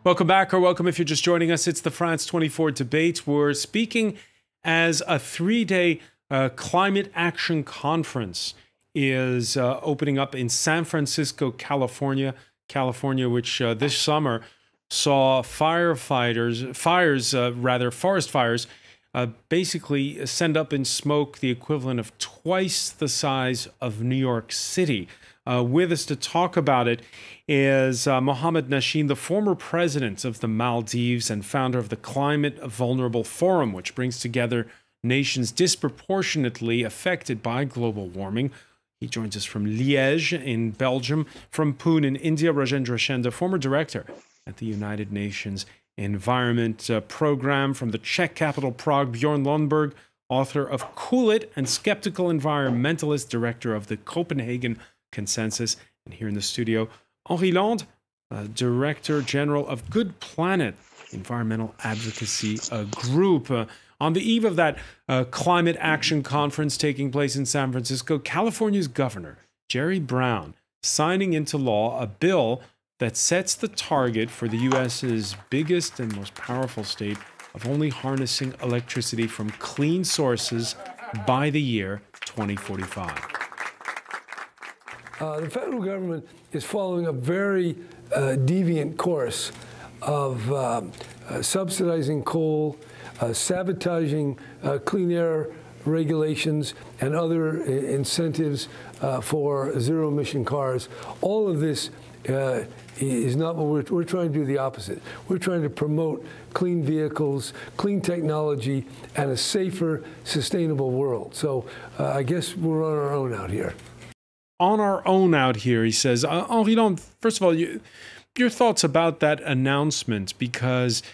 Welcome back, or welcome if you're just joining us. It's the France 24 debate. We're speaking as a three-day climate action conference is opening up in San Francisco, California, which this summer saw forest fires, basically send up in smoke the equivalent of twice the size of New York City. With us to talk about it is Mohamed Nasheed, the former president of the Maldives and founder of the Climate Vulnerable Forum, which brings together nations disproportionately affected by global warming. He joins us from Liège in Belgium, from Pune in India. Rajendra Shende, former director at the United Nations Environment Program. From the Czech capital Prague, Bjorn Lundberg, author of Cool It and skeptical environmentalist, director of the Copenhagen Consensus. And here in the studio, Henri Land, Director General of Good Planet Environmental Advocacy Group. On the eve of that climate action conference taking place in San Francisco, California's Governor Jerry Brown signing into law a bill that sets the target for the U.S.'s biggest and most powerful state of only harnessing electricity from clean sources by the year 2045. The federal government is following a very deviant course of subsidizing coal, sabotaging clean air regulations and other incentives for zero-emission cars. All of this is not what we're trying to do. The opposite. We're trying to promote clean vehicles, clean technology, and a safer, sustainable world. So I guess we're on our own out here. On our own out here, he says. Henri Land, first of all, your thoughts about that announcement, because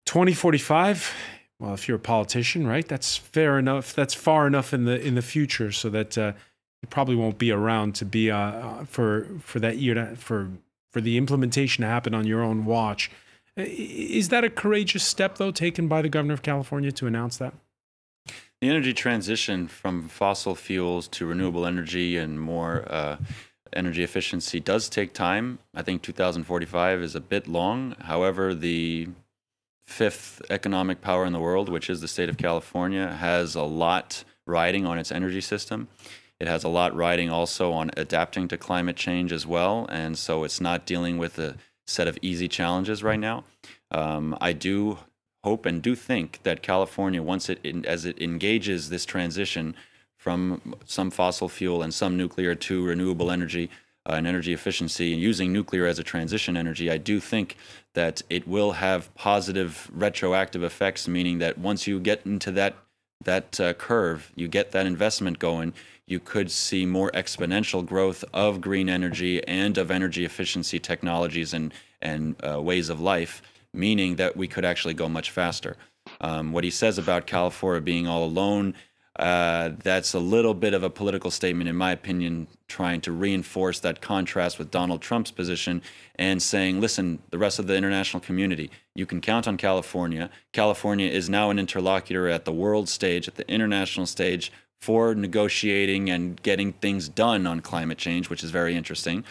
2045, well, if you're a politician, right, that's fair enough. That's far enough in the future so that you probably won't be around to be for that year for the implementation to happen on your own watch. Is that a courageous step, though, taken by the governor of California to announce that? The energy transition from fossil fuels to renewable energy and more energy efficiency does take time. I think 2045 is a bit long. However, the fifth economic power in the world, which is the state of California, has a lot riding on its energy system. It has a lot riding also on adapting to climate change as well. And so it's not dealing with a set of easy challenges right now. I do hope and do think that California, as it engages this transition from some fossil fuel and some nuclear to renewable energy and energy efficiency, and using nuclear as a transition energy, I do think that it will have positive retroactive effects, meaning that once you get into that curve, you get that investment going, you could see more exponential growth of green energy and of energy efficiency technologies and ways of life, meaning that we could actually go much faster. What he says about California being all alone, that's a little bit of a political statement, in my opinion, trying to reinforce that contrast with Donald Trump's position and saying, listen, the rest of the international community, you can count on California. California is now an interlocutor at the world stage, at the international stage, for negotiating and getting things done on climate change, which is very interesting.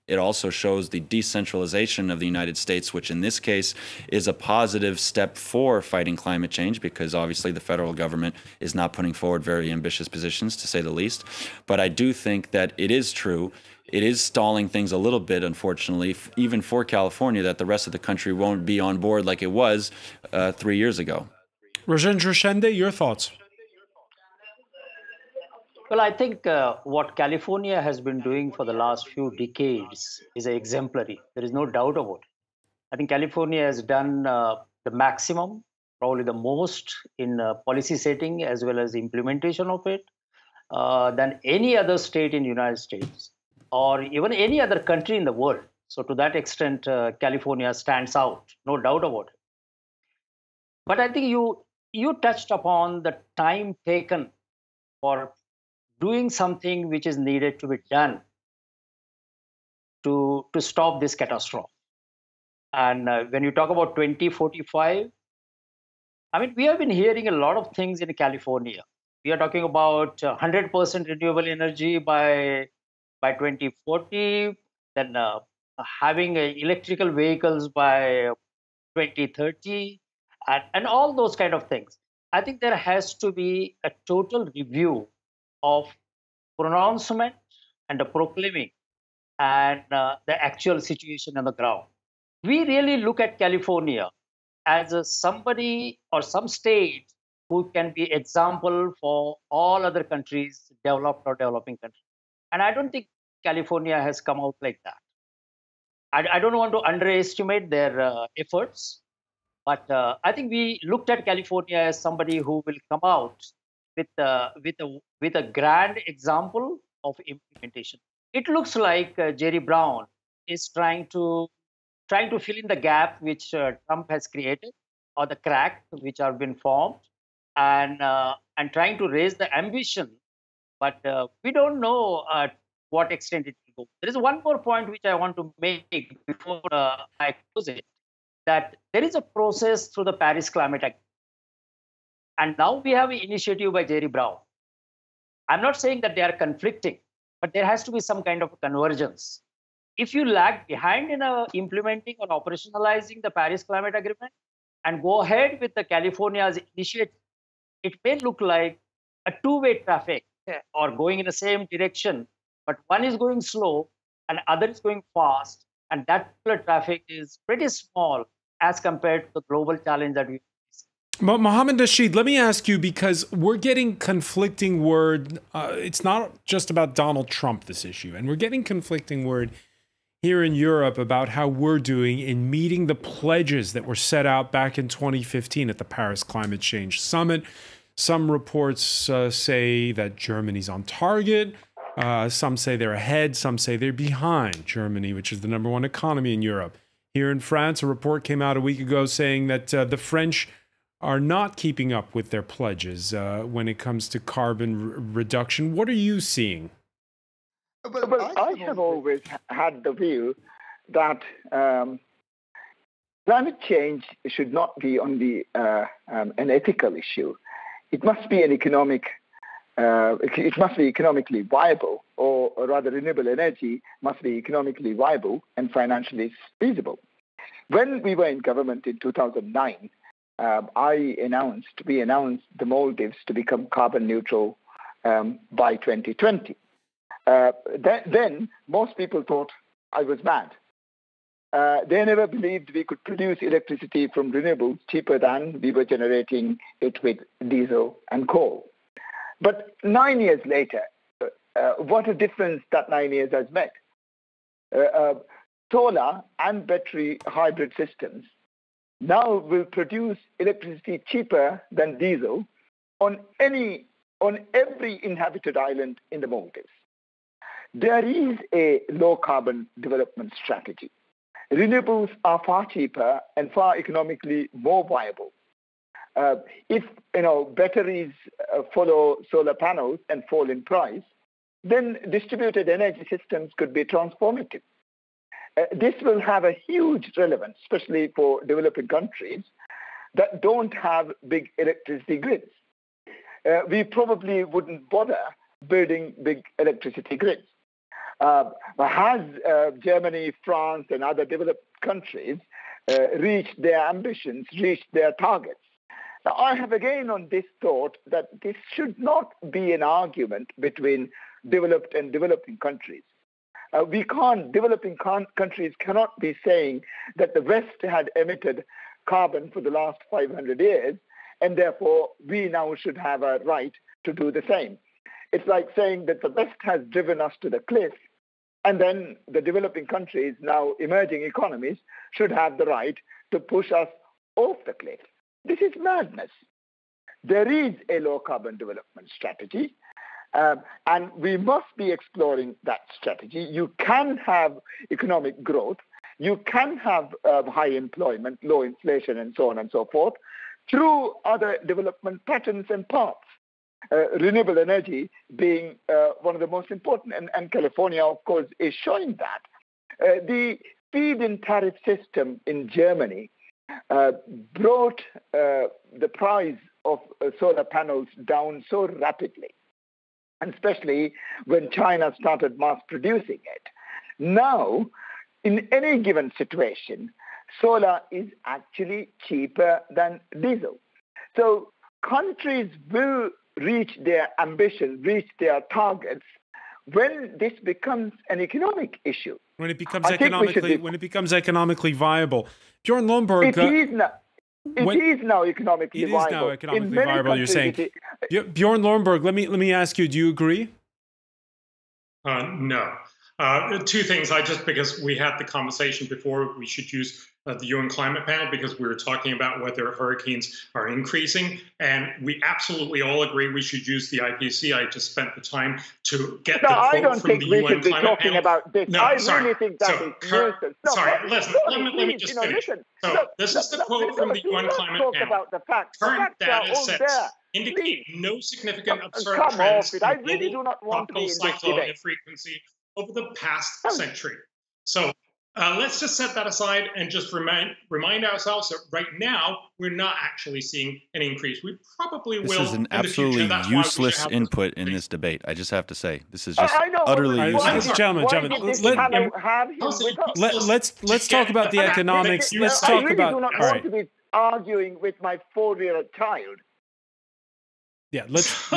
It also shows the decentralization of the United States, which in this case is a positive step for fighting climate change, because obviously the federal government is not putting forward very ambitious positions, to say the least. But I do think that it is true. It is stalling things a little bit, unfortunately, even for California, that the rest of the country won't be on board like it was 3 years ago. Rajendra Shende, your thoughts? Well, I think what California has been doing for the last few decades is exemplary. There is no doubt about it. I think California has done the maximum, probably the most in policy setting as well as the implementation of it than any other state in the United States or even any other country in the world. So to that extent, California stands out, no doubt about it. But I think you touched upon the time taken for doing something which is needed to be done to stop this catastrophe. And when you talk about 2045, I mean, we have been hearing a lot of things in California. We are talking about 100% renewable energy by 2040, then having electrical vehicles by 2030, and all those kind of things. I think there has to be a total review of pronouncement and the proclaiming and the actual situation on the ground. We really look at California as somebody or some state who can be example for all other countries, developed or developing countries. And I don't think California has come out like that. I don't want to underestimate their efforts, but I think we looked at California as somebody who will come out with a grand example of implementation. It looks like Jerry Brown is trying to fill in the gap which Trump has created, or the crack which have been formed, and trying to raise the ambition. But we don't know what extent it will go. There is one more point which I want to make before I close it, that there is a process through the Paris Climate Agreement. And now we have an initiative by Jerry Brown. I'm not saying that they are conflicting, but there has to be some kind of convergence. If you lag behind in implementing or operationalizing the Paris Climate Agreement and go ahead with the California's initiative, it may look like a two-way traffic or going in the same direction, but one is going slow and other is going fast, and that traffic is pretty small as compared to the global challenge that we face. Mohammed Nasheed, let me ask you, because we're getting conflicting word. It's not just about Donald Trump, this issue, and we're getting conflicting word here in Europe about how we're doing in meeting the pledges that were set out back in 2015 at the Paris Climate Change Summit. Some reports say that Germany's on target. Some say they're ahead. Some say they're behind Germany, which is the #1 economy in Europe. Here in France, a report came out a week ago saying that the French are not keeping up with their pledges when it comes to carbon reduction. What are you seeing? Well, I have always had the view that climate change should not be only an ethical issue. It must be an economic. It must be economically viable, or rather, renewable energy must be economically viable and financially feasible. When we were in government in 2009, we announced the Maldives to become carbon neutral by 2020. Then most people thought I was mad. They never believed we could produce electricity from renewables cheaper than we were generating it with diesel and coal. But 9 years later, what a difference that 9 years has made. Solar and battery hybrid systems now will produce electricity cheaper than diesel on every inhabited island in the Maldives. There is a low-carbon development strategy. Renewables are far cheaper and far economically more viable. If batteries follow solar panels and fall in price, then distributed energy systems could be transformative. This will have a huge relevance, especially for developing countries that don't have big electricity grids. We probably wouldn't bother building big electricity grids. Has Germany, France, and other developed countries reached their ambitions, reached their targets? Now, I have again on this thought that this should not be an argument between developed and developing countries. Developing countries cannot be saying that the West had emitted carbon for the last 500 years, and therefore we now should have a right to do the same. It's like saying that the West has driven us to the cliff, and then the developing countries, now emerging economies, should have the right to push us off the cliff. This is madness. There is a low-carbon development strategy, and we must be exploring that strategy. You can have economic growth, you can have high employment, low inflation, and so on and so forth, through other development patterns and paths. Renewable energy being one of the most important, and California, of course, is showing that. The feed-in tariff system in Germany brought the price of solar panels down so rapidly, and especially when China started mass producing it. Now, in any given situation, solar is actually cheaper than diesel. So countries will reach their ambitions, reach their targets when this becomes an economic issue. When it becomes economically viable. Bjorn Lomborg, it is now economically viable. It is now economically viable, you're saying. Bjorn Lomborg, let me ask you, do you agree? No. Two things. Because we had the conversation before, we should use the UN climate panel, because we were talking about whether hurricanes are increasing, and we absolutely all agree we should use the IPCC. I just spent the time to get the quote from the UN climate panel. About this. No, I sorry. really think that is nuisance. Listen, let me just finish. This is the quote from the UN climate panel. About the facts. Current data sets indicate no significant observed trends in global tropical cyclone frequency over the past century. So let's just set that aside and just remind ourselves that right now we're not actually seeing an increase. We probably will. This is an absolutely useless input in this debate. I just have to say, this is just utterly useless. Gentlemen, let's talk about the economics. Let's talk about. I really do not want to be arguing with my 4-year-old child. Yeah, let's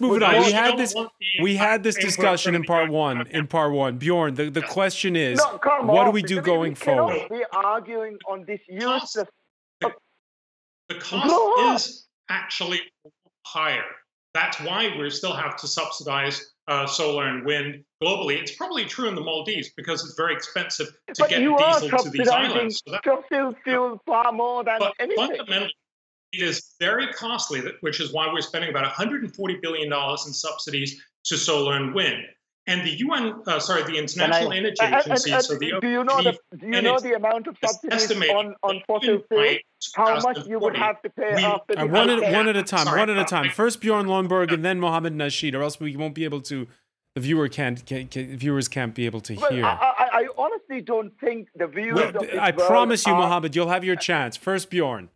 move it on. We had this discussion in part one. Bjorn, the question is, what do we do going forward? We are arguing on this useless. The cost is actually higher. That's why we still have to subsidize solar and wind globally. It's probably true in the Maldives because it's very expensive to get diesel to these islands. But you are subsidizing fossil fuel far more than anything. Fundamentally, it is very costly, which is why we're spending about $140 billion in subsidies to solar and wind. And the the International Energy Agency, do you know the amount of subsidies on fossil fuel? How much you would have to pay after the one at a time. First Bjorn Lomborg and then Mohammed Nasheed, or else we won't be able to. The viewers can't be able to hear. I honestly don't think the viewers. I promise you, Mohammed, you'll have your chance. First Bjorn.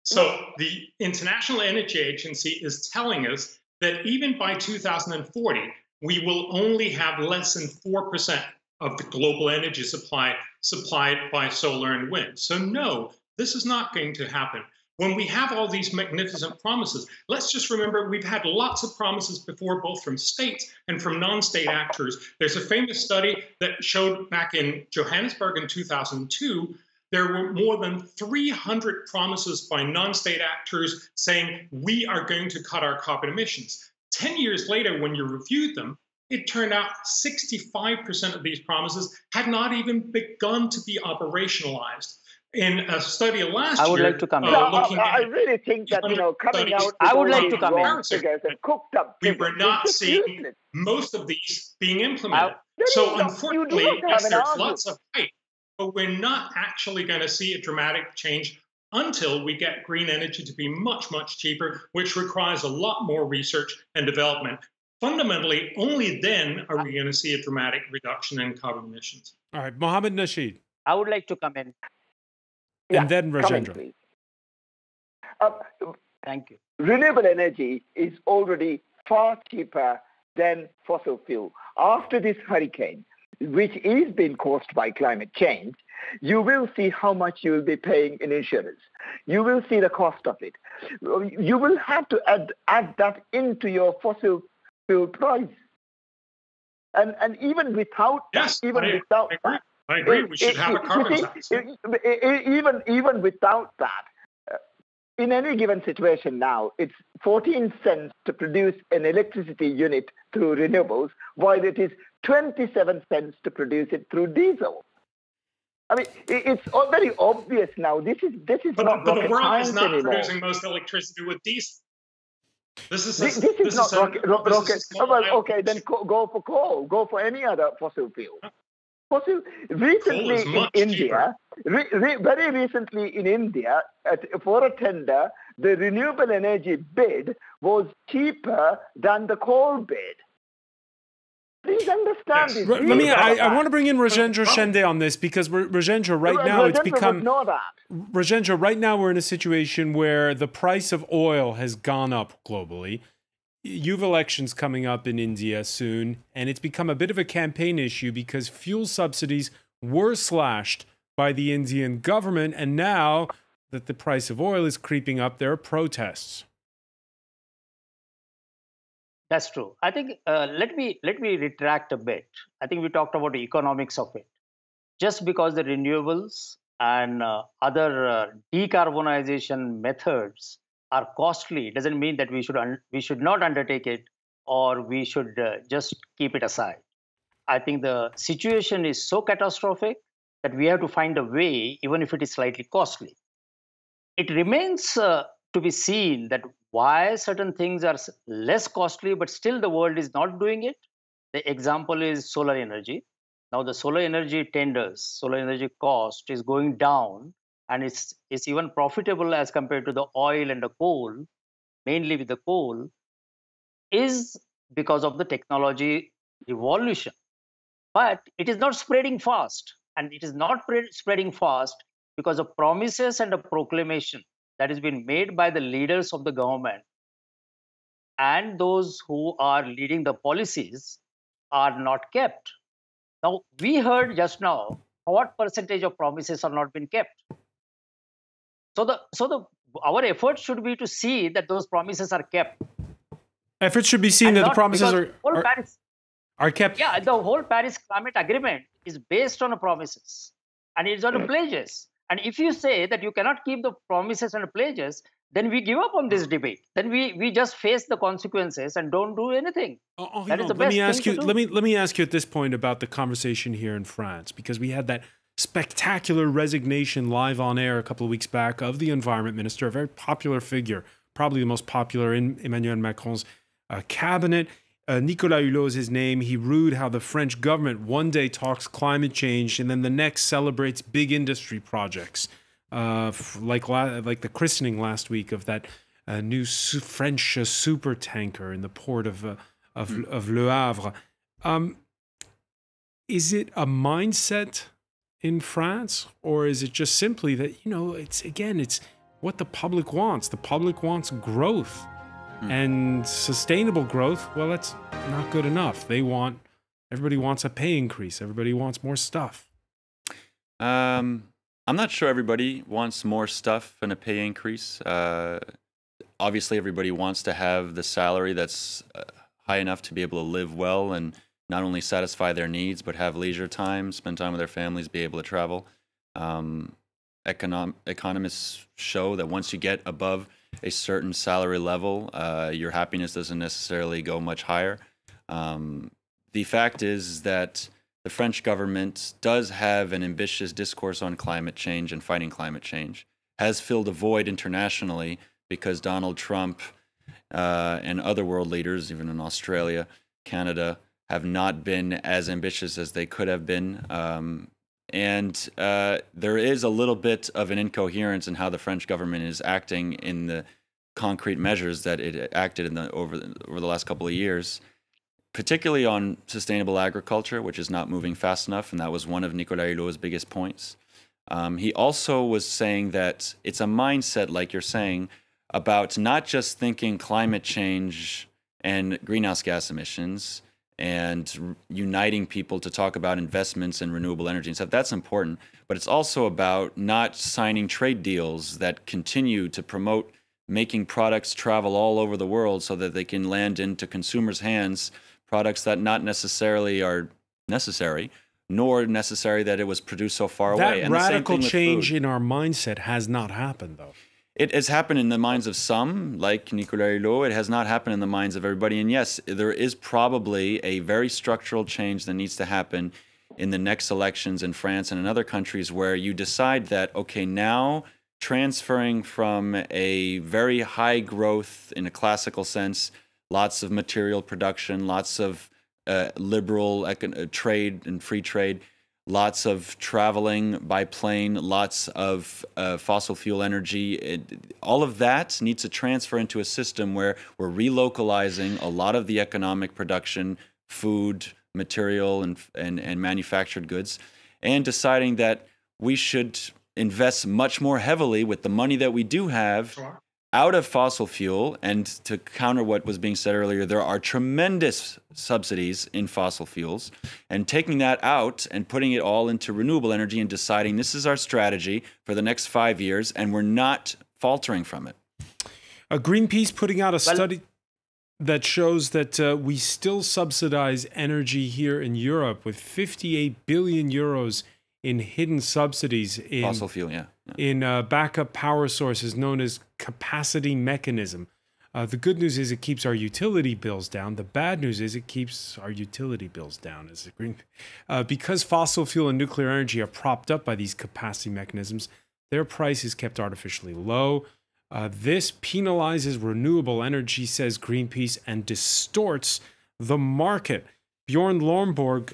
So the International Energy Agency is telling us that even by 2040, we will only have less than 4% of the global energy supply supplied by solar and wind. So no, this is not going to happen. When we have all these magnificent promises, let's just remember we've had lots of promises before, both from states and from non-state actors. There's a famous study that showed back in Johannesburg in 2002, there were more than 300 promises by non-state actors saying, we are going to cut our carbon emissions. 10 years later, when you reviewed them, it turned out 65% of these promises had not even begun to be operationalized. In a study last year, I would like to come in. I really think that, coming out I would like to come in. Figures and cooked up we figures, were not seeing most of these being implemented. So unfortunately, yes, there's lots of hype, but we're not actually going to see a dramatic change until we get green energy to be much, much cheaper, which requires a lot more research and development. Fundamentally, only then are we going to see a dramatic reduction in carbon emissions. All right, Mohammed Nasheed. I would like to come in. And then Rajendra. Thank you. Renewable energy is already far cheaper than fossil fuel. After this hurricane, which is being caused by climate change, you will see how much you will be paying in insurance. You will see the cost of it. You will have to add that into your fossil fuel price. And even without that, I agree. We should have a carbon tax. Even without that, in any given situation now, it's 14 cents to produce an electricity unit through renewables, while it is 27 cents to produce it through diesel. I mean, it's very obvious now. This is not rocket science anymore. But the world is not producing most electricity with diesel. This is not rocket. Okay, then go for coal. Go for any other fossil fuel. Recently in India, very recently in India, for a tender, the renewable energy bid was cheaper than the coal bid. Please understand this. I want to bring in Rajendra Shende on this, because Rajendra, right now it's become. Rajendra, right now we're in a situation where the price of oil has gone up globally. you've elections coming up in India soon, and it's become a bit of a campaign issue because fuel subsidies were slashed by the Indian government, and now that the price of oil is creeping up, there are protests. That's true. I think let me retract a bit. I think we talked about the economics of it. Just because the renewables and other decarbonization methods are costly doesn't mean that we should not undertake it, or we should just keep it aside. I think the situation is so catastrophic that we have to find a way, even if it is slightly costly. It remains to be seen that why certain things are less costly, but still the world is not doing it. The example is solar energy. Now the solar energy tenders, solar energy cost is going down, and it's even profitable as compared to the oil and the coal, mainly with the coal, is because of the technology evolution. But it is not spreading fast, and it is not spreading fast because of promises and a proclamation that has been made by the leaders of the government, and those who are leading the policies are not kept. Now, we heard just now what percentage of promises are not been kept. Our effort should be to see that those promises are kept. Efforts should be seen that the promises are kept. Yeah, the whole Paris Climate Agreement is based on promises, and it's on the pledges. And if you say that you cannot keep the promises and the pledges, then we give up on this debate. Then we just face the consequences and don't do anything. That is the best thing to do. Let me ask you at this point about the conversation here in France, because we had that spectacular resignation live on air a couple of weeks back of the environment minister, a very popular figure, probably the most popular in Emmanuel Macron's cabinet. Nicolas Hulot is his name. He rued how the French government one day talks climate change and then the next celebrates big industry projects, like the christening last week of that new French super tanker in the port of Le Havre. Is it a mindset in France, or is it just simply that, it's what the public wants? The public wants growth. And sustainable growth, well, that's not good enough. Everybody wants a pay increase. Everybody wants more stuff. I'm not sure everybody wants more stuff and a pay increase. Obviously, everybody wants to have the salary that's high enough to be able to live well and not only satisfy their needs, but have leisure time, spend time with their families, be able to travel. Economists show that once you get above a certain salary level, your happiness doesn't necessarily go much higher. The fact is that the French government does have an ambitious discourse on climate change and fighting climate change, has filled a void internationally because Donald Trump and other world leaders, even in Australia, Canada, have not been as ambitious as they could have been. And there is a little bit of an incoherence in how the French government is acting in the concrete measures that it acted in over the last couple of years, particularly on sustainable agriculture, which is not moving fast enough, and that was one of Nicolas Hulot's biggest points. He also was saying that it's a mindset, like you're saying, about not just thinking climate change and greenhouse gas emissions, and uniting people to talk about investments in renewable energy and stuff. That's important. But it's also about not signing trade deals that continue to promote making products travel all over the world so that they can land into consumers' hands, products that not necessarily are necessary, nor necessary that it was produced so far away. That radical change in our mindset has not happened, though. It has happened in the minds of some, like Nicolas Hulot. It has not happened in the minds of everybody. And yes, there is probably a very structural change that needs to happen in the next elections in France and in other countries where you decide that, okay, now transferring from a very high growth in a classical sense, lots of material production, lots of liberal trade and free trade, lots of traveling by plane, lots of fossil fuel energy. All of that needs to transfer into a system where we're relocalizing a lot of the economic production, food, material, and manufactured goods, and deciding that we should invest much more heavily with the money that we do have out of fossil fuel, and to counter what was being said earlier, there are tremendous subsidies in fossil fuels, and taking that out and putting it all into renewable energy and deciding this is our strategy for the next 5 years, and we're not faltering from it. Greenpeace putting out a study that shows that we still subsidize energy here in Europe with 58 billion euros in hidden subsidies in Fossil fuel, in backup power sources known as capacity mechanism. The good news is it keeps our utility bills down. The bad news is it keeps our utility bills down. Because fossil fuel and nuclear energy are propped up by these capacity mechanisms, their price is kept artificially low. This penalizes renewable energy, says Greenpeace, and distorts the market. Bjorn Lomborg,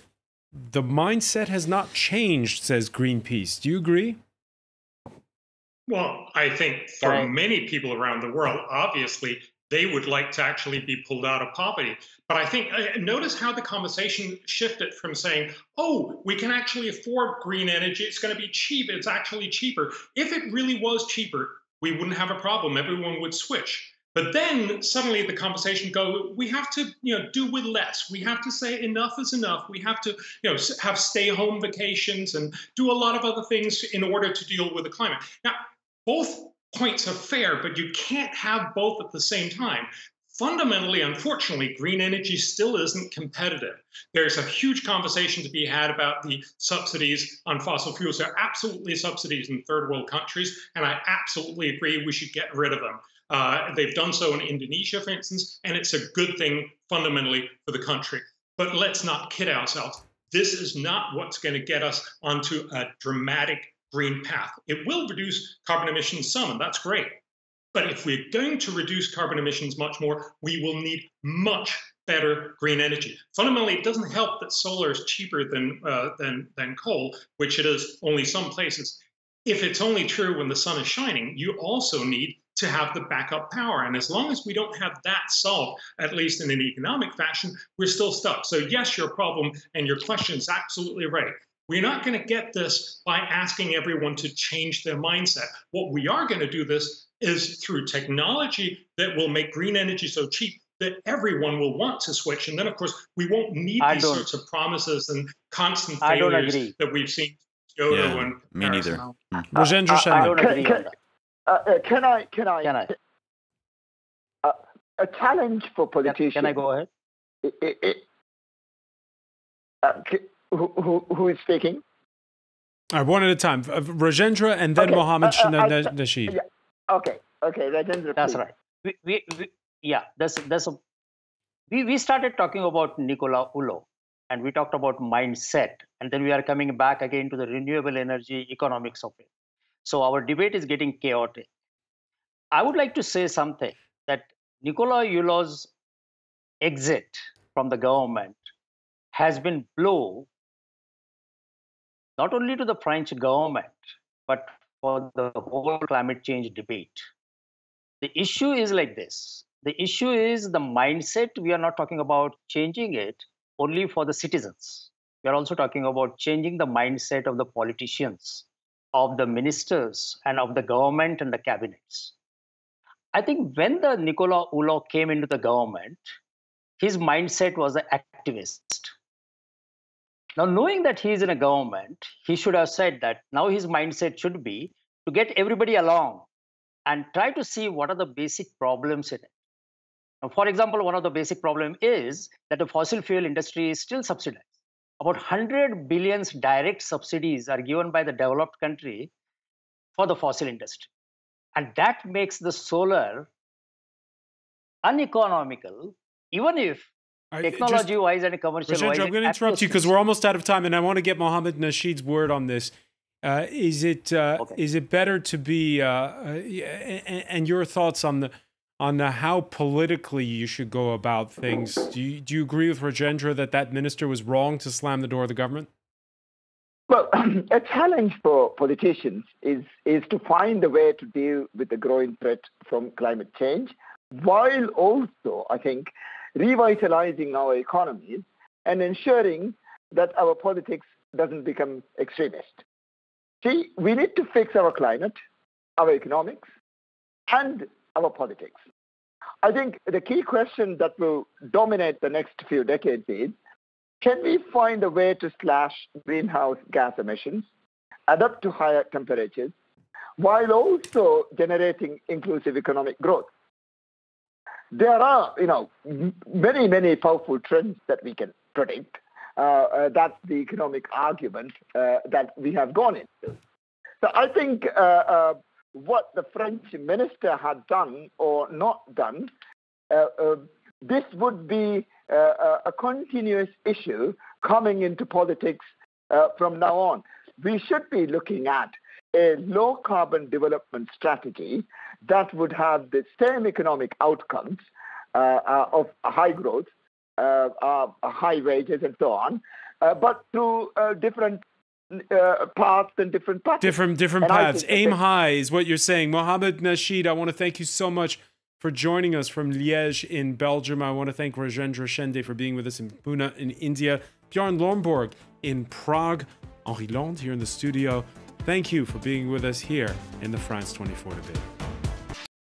the mindset has not changed, says Greenpeace. Do you agree? Well, I think for many people around the world, obviously, they would like to actually be pulled out of poverty. But I think, notice how the conversation shifted from saying, oh, we can actually afford green energy. It's going to be cheap. It's actually cheaper. If it really was cheaper, we wouldn't have a problem. Everyone would switch. But then suddenly the conversation goes, we have to, do with less. We have to say enough is enough. We have to, have stay-home vacations and do a lot of other things in order to deal with the climate. Now, both points are fair, but you can't have both at the same time. Fundamentally, unfortunately, green energy still isn't competitive. There's a huge conversation to be had about the subsidies on fossil fuels. There are absolutely subsidies in third world countries, and I absolutely agree we should get rid of them. They've done so in Indonesia, for instance, and it's a good thing fundamentally for the country. But let's not kid ourselves. This is not what's going to get us onto a dramatic green path. It will reduce carbon emissions some, and that's great. But if we're going to reduce carbon emissions much more, we will need much better green energy. Fundamentally, it doesn't help that solar is cheaper than coal, which it is only some places. If it's only true when the sun is shining, you also need to have the backup power. And as long as we don't have that solved, at least in an economic fashion, we're still stuck. So yes, your problem and your question is absolutely right. We're not going to get this by asking everyone to change their mindset. What we are going to do this is through technology that will make green energy so cheap that everyone will want to switch. And then, of course, we won't need these sorts of promises and constant failures that we've seen in Kyoto and me neither. Rajendra Sharma. I don't agree on that. Can I? A challenge for politicians. Can I go ahead? Who is speaking? All right, one at a time. Rajendra and then Mohammed Nasheed. Yeah. Okay, Rajendra. That's please. right. We started talking about Nicola Hulot, and we talked about mindset, and then we are coming back again to the renewable energy economics of it. So our debate is getting chaotic. I would like to say something that Nicola Hulot's exit from the government has been blow not only to the French government, but for the whole climate change debate. The issue is like this. The issue is the mindset. We are not talking about changing it only for the citizens. We are also talking about changing the mindset of the politicians, of the ministers, and of the government and the cabinets. I think when the Nicola Hulot came into the government, his mindset was an activist. Now, knowing that he is in a government, he should have said that now his mindset should be to get everybody along and try to see what are the basic problems in it. Now, for example, one of the basic problems is that the fossil fuel industry is still subsidized. About 100 billion direct subsidies are given by the developed country for the fossil industry. And that makes the solar uneconomical, even if technology-wise and commercial-wise. I'm going to interrupt you because we're almost out of time, and I want to get Mohammed Nasheed's word on this. Is it better to be and your thoughts on the how politically you should go about things? Do you agree with Rajendra that minister was wrong to slam the door of the government? Well, a challenge for politicians is to find a way to deal with the growing threat from climate change, while also, I think, revitalizing our economies and ensuring that our politics doesn't become extremist. See, we need to fix our climate, our economics, and our politics. I think the key question that will dominate the next few decades is, can we find a way to slash greenhouse gas emissions, adapt to higher temperatures, while also generating inclusive economic growth? There are, many, many powerful trends that we can predict. That's the economic argument that we have gone into. So I think what the French minister had done or not done, this would be a continuous issue coming into politics from now on. We should be looking at a low-carbon development strategy that would have the same economic outcomes of high growth, high wages, and so on, but through different paths and different paths. Different paths. Aim high is what you're saying. Mohamed Nasheed, I want to thank you so much for joining us from Liège in Belgium. I want to thank Rajendra Shende for being with us in Pune in India. Bjorn Lomborg in Prague. Henri Lond here in the studio. Thank you for being with us here in the France 24 debate.